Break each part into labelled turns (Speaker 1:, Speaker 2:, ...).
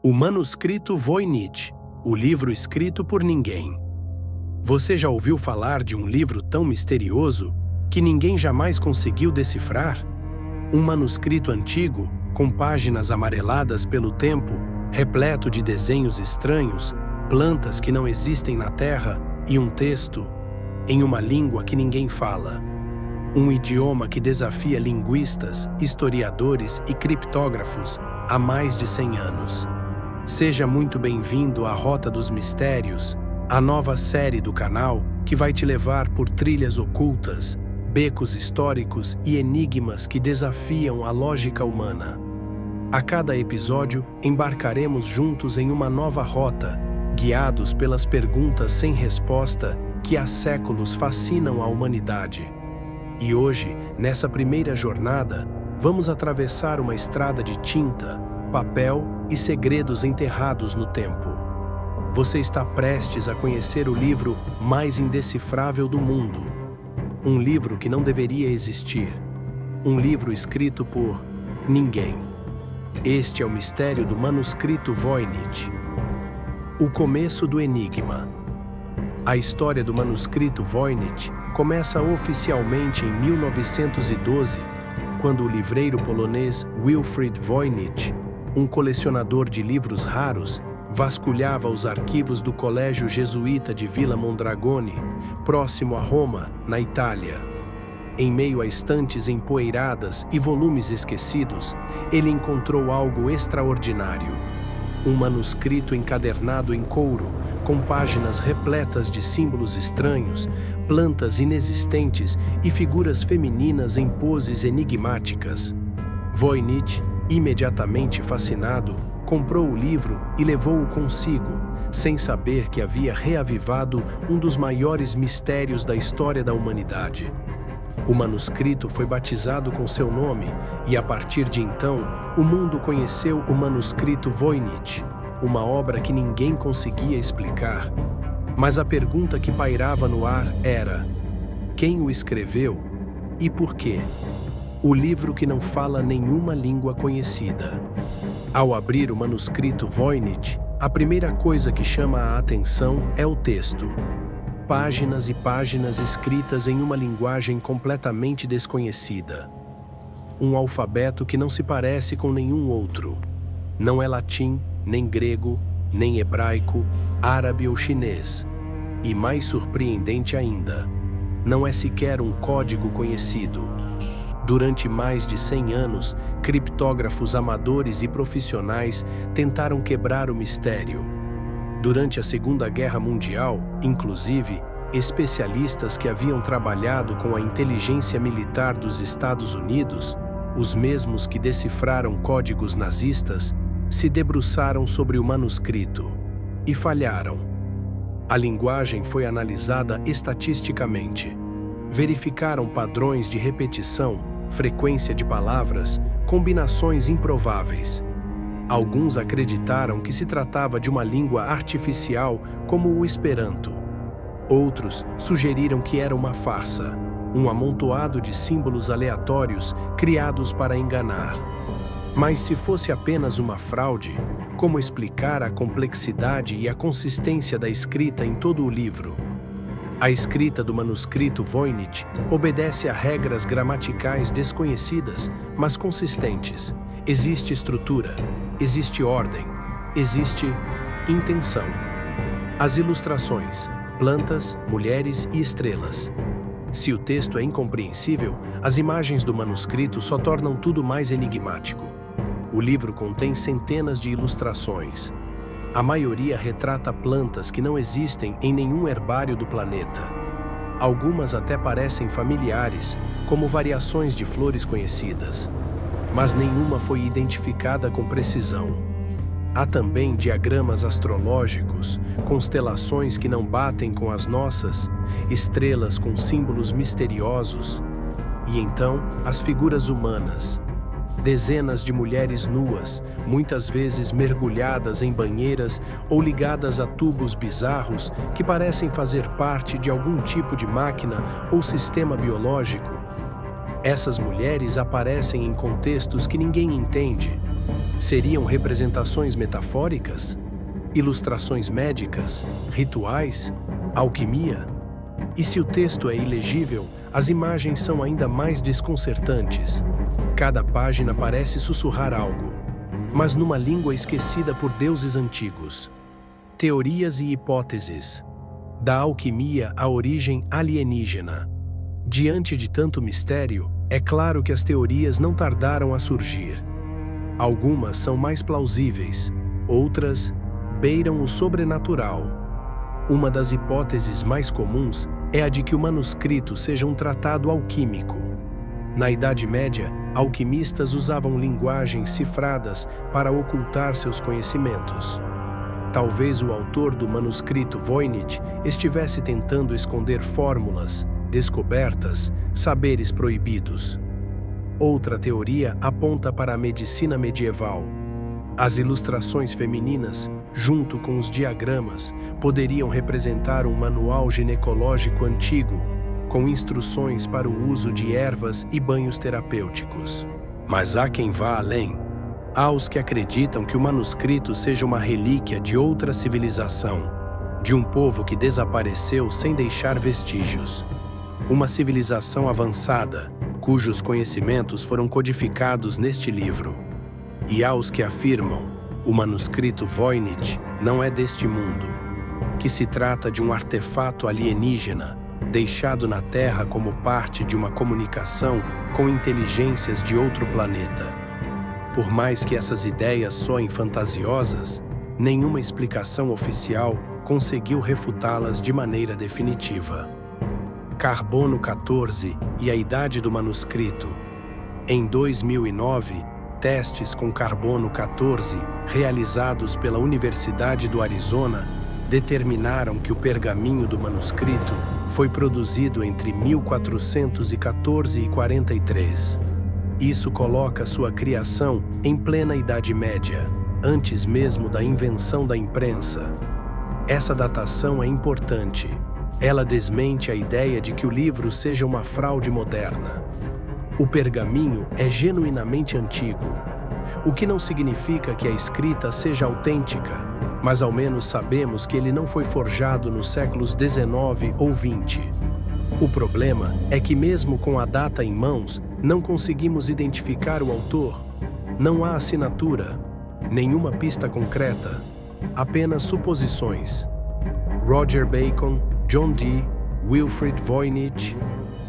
Speaker 1: O manuscrito Voynich, o livro escrito por ninguém. Você já ouviu falar de um livro tão misterioso que ninguém jamais conseguiu decifrar? Um manuscrito antigo, com páginas amareladas pelo tempo, repleto de desenhos estranhos, plantas que não existem na Terra e um texto em uma língua que ninguém fala. Um idioma que desafia linguistas, historiadores e criptógrafos há mais de 100 anos. Seja muito bem-vindo à Rota dos Mistérios, a nova série do canal que vai te levar por trilhas ocultas, becos históricos e enigmas que desafiam a lógica humana. A cada episódio, embarcaremos juntos em uma nova rota, guiados pelas perguntas sem resposta que há séculos fascinam a humanidade. E hoje, nessa primeira jornada, vamos atravessar uma estrada de tinta, papel e segredos enterrados no tempo. Você está prestes a conhecer o livro mais indecifrável do mundo. Um livro que não deveria existir. Um livro escrito por ninguém. Este é o mistério do manuscrito Voynich. O começo do enigma. A história do manuscrito Voynich começa oficialmente em 1912, quando o livreiro polonês Wilfrid Voynich, um colecionador de livros raros, vasculhava os arquivos do Colégio Jesuíta de Villa Mondragone, próximo a Roma, na Itália. Em meio a estantes empoeiradas e volumes esquecidos, ele encontrou algo extraordinário. Um manuscrito encadernado em couro, com páginas repletas de símbolos estranhos, plantas inexistentes e figuras femininas em poses enigmáticas. Voynich, imediatamente fascinado, comprou o livro e levou-o consigo, sem saber que havia reavivado um dos maiores mistérios da história da humanidade. O manuscrito foi batizado com seu nome e, a partir de então, o mundo conheceu o manuscrito Voynich, uma obra que ninguém conseguia explicar. Mas a pergunta que pairava no ar era: quem o escreveu e por quê? O livro que não fala nenhuma língua conhecida. Ao abrir o manuscrito Voynich, a primeira coisa que chama a atenção é o texto. Páginas e páginas escritas em uma linguagem completamente desconhecida. Um alfabeto que não se parece com nenhum outro. Não é latim, nem grego, nem hebraico, árabe ou chinês. E mais surpreendente ainda, não é sequer um código conhecido. Durante mais de 100 anos, criptógrafos amadores e profissionais tentaram quebrar o mistério. Durante a Segunda Guerra Mundial, inclusive, especialistas que haviam trabalhado com a inteligência militar dos Estados Unidos, os mesmos que decifraram códigos nazistas, se debruçaram sobre o manuscrito e falharam. A linguagem foi analisada estatisticamente. Verificaram padrões de repetição, frequência de palavras, combinações improváveis. Alguns acreditaram que se tratava de uma língua artificial como o Esperanto. Outros sugeriram que era uma farsa, um amontoado de símbolos aleatórios criados para enganar. Mas se fosse apenas uma fraude, como explicar a complexidade e a consistência da escrita em todo o livro? A escrita do manuscrito Voynich obedece a regras gramaticais desconhecidas, mas consistentes. Existe estrutura, existe ordem, existe intenção. As ilustrações, plantas, mulheres e estrelas. Se o texto é incompreensível, as imagens do manuscrito só tornam tudo mais enigmático. O livro contém centenas de ilustrações. A maioria retrata plantas que não existem em nenhum herbário do planeta. Algumas até parecem familiares, como variações de flores conhecidas. Mas nenhuma foi identificada com precisão. Há também diagramas astrológicos, constelações que não batem com as nossas, estrelas com símbolos misteriosos. E então, as figuras humanas. Dezenas de mulheres nuas, muitas vezes mergulhadas em banheiras ou ligadas a tubos bizarros que parecem fazer parte de algum tipo de máquina ou sistema biológico. Essas mulheres aparecem em contextos que ninguém entende. Seriam representações metafóricas? Ilustrações médicas? Rituais? Alquimia? E se o texto é ilegível, as imagens são ainda mais desconcertantes. Cada página parece sussurrar algo, mas numa língua esquecida por deuses antigos. Teorias e hipóteses. Da alquimia à origem alienígena. Diante de tanto mistério, é claro que as teorias não tardaram a surgir. Algumas são mais plausíveis, outras beiram o sobrenatural. Uma das hipóteses mais comuns é a de que o manuscrito seja um tratado alquímico. Na Idade Média, alquimistas usavam linguagens cifradas para ocultar seus conhecimentos. Talvez o autor do manuscrito Voynich estivesse tentando esconder fórmulas, descobertas, saberes proibidos. Outra teoria aponta para a medicina medieval. As ilustrações femininas, junto com os diagramas, poderiam representar um manual ginecológico antigo, com instruções para o uso de ervas e banhos terapêuticos. Mas há quem vá além. Há os que acreditam que o manuscrito seja uma relíquia de outra civilização, de um povo que desapareceu sem deixar vestígios. Uma civilização avançada, cujos conhecimentos foram codificados neste livro. E há os que afirmam: o manuscrito Voynich não é deste mundo, que se trata de um artefato alienígena, deixado na Terra como parte de uma comunicação com inteligências de outro planeta. Por mais que essas ideias soem fantasiosas, nenhuma explicação oficial conseguiu refutá-las de maneira definitiva. Carbono 14 e a idade do manuscrito. Em 2009, testes com carbono 14, realizados pela Universidade do Arizona, determinaram que o pergaminho do manuscrito foi produzido entre 1414 e 43. Isso coloca sua criação em plena Idade Média, antes mesmo da invenção da imprensa. Essa datação é importante. Ela desmente a ideia de que o livro seja uma fraude moderna. O pergaminho é genuinamente antigo, o que não significa que a escrita seja autêntica, mas ao menos sabemos que ele não foi forjado nos séculos 19 ou 20. O problema é que mesmo com a data em mãos, não conseguimos identificar o autor. Não há assinatura, nenhuma pista concreta, apenas suposições. Roger Bacon, John Dee, Wilfrid Voynich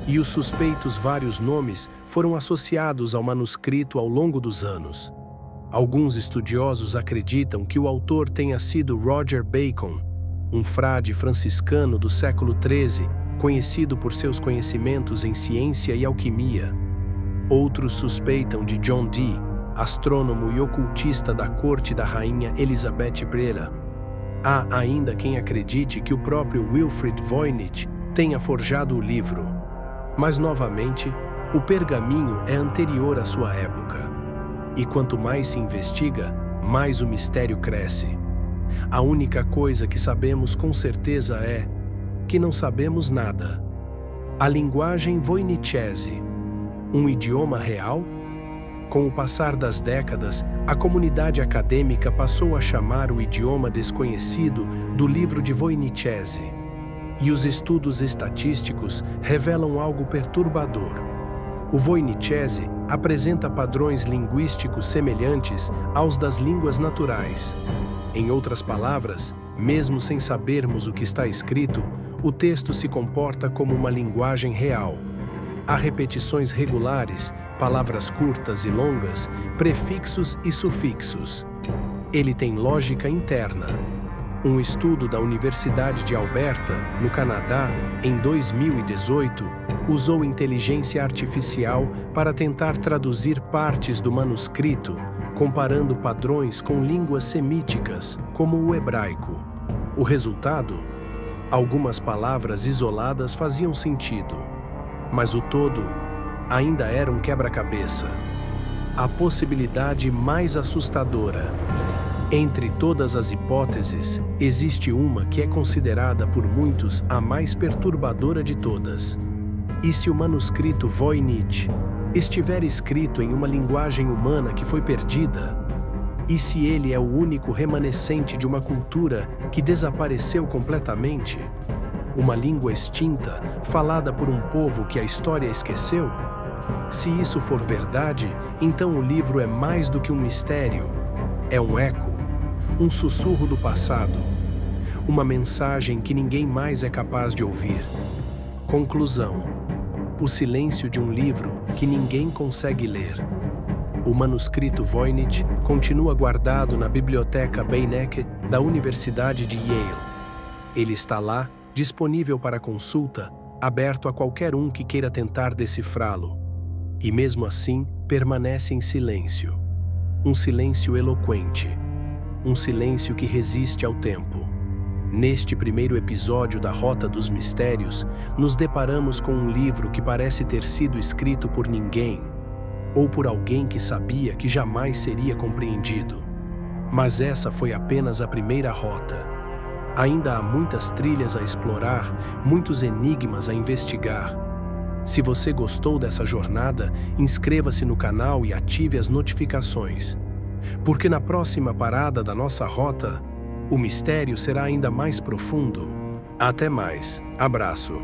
Speaker 1: e os suspeitos vários nomes foram associados ao manuscrito ao longo dos anos. Alguns estudiosos acreditam que o autor tenha sido Roger Bacon, um frade franciscano do século XIII, conhecido por seus conhecimentos em ciência e alquimia. Outros suspeitam de John Dee, astrônomo e ocultista da corte da rainha Elizabeth I. Há ainda quem acredite que o próprio Wilfrid Voynich tenha forjado o livro. Mas, novamente, o pergaminho é anterior à sua época. E quanto mais se investiga, mais o mistério cresce. A única coisa que sabemos com certeza é que não sabemos nada. A linguagem voynichese, um idioma real? Com o passar das décadas, a comunidade acadêmica passou a chamar o idioma desconhecido do livro de Voynichese. E os estudos estatísticos revelam algo perturbador. O Voynichese apresenta padrões linguísticos semelhantes aos das línguas naturais. Em outras palavras, mesmo sem sabermos o que está escrito, o texto se comporta como uma linguagem real. Há repetições regulares, palavras curtas e longas, prefixos e sufixos. Ele tem lógica interna. Um estudo da Universidade de Alberta, no Canadá, em 2018, usou inteligência artificial para tentar traduzir partes do manuscrito, comparando padrões com línguas semíticas, como o hebraico. O resultado? Algumas palavras isoladas faziam sentido, mas o todo ainda era um quebra-cabeça. A possibilidade mais assustadora. Entre todas as hipóteses, existe uma que é considerada por muitos a mais perturbadora de todas. E se o manuscrito Voynich estiver escrito em uma linguagem humana que foi perdida? E se ele é o único remanescente de uma cultura que desapareceu completamente? Uma língua extinta, falada por um povo que a história esqueceu? Se isso for verdade, então o livro é mais do que um mistério. É um eco, um sussurro do passado, uma mensagem que ninguém mais é capaz de ouvir. Conclusão: o silêncio de um livro que ninguém consegue ler. O manuscrito Voynich continua guardado na Biblioteca Beinecke da Universidade de Yale. Ele está lá, disponível para consulta, aberto a qualquer um que queira tentar decifrá-lo. E mesmo assim, permanece em silêncio. Um silêncio eloquente. Um silêncio que resiste ao tempo. Neste primeiro episódio da Rota dos Mistérios, nos deparamos com um livro que parece ter sido escrito por ninguém, ou por alguém que sabia que jamais seria compreendido. Mas essa foi apenas a primeira rota. Ainda há muitas trilhas a explorar, muitos enigmas a investigar. Se você gostou dessa jornada, inscreva-se no canal e ative as notificações. Porque na próxima parada da nossa rota, o mistério será ainda mais profundo. Até mais. Abraço.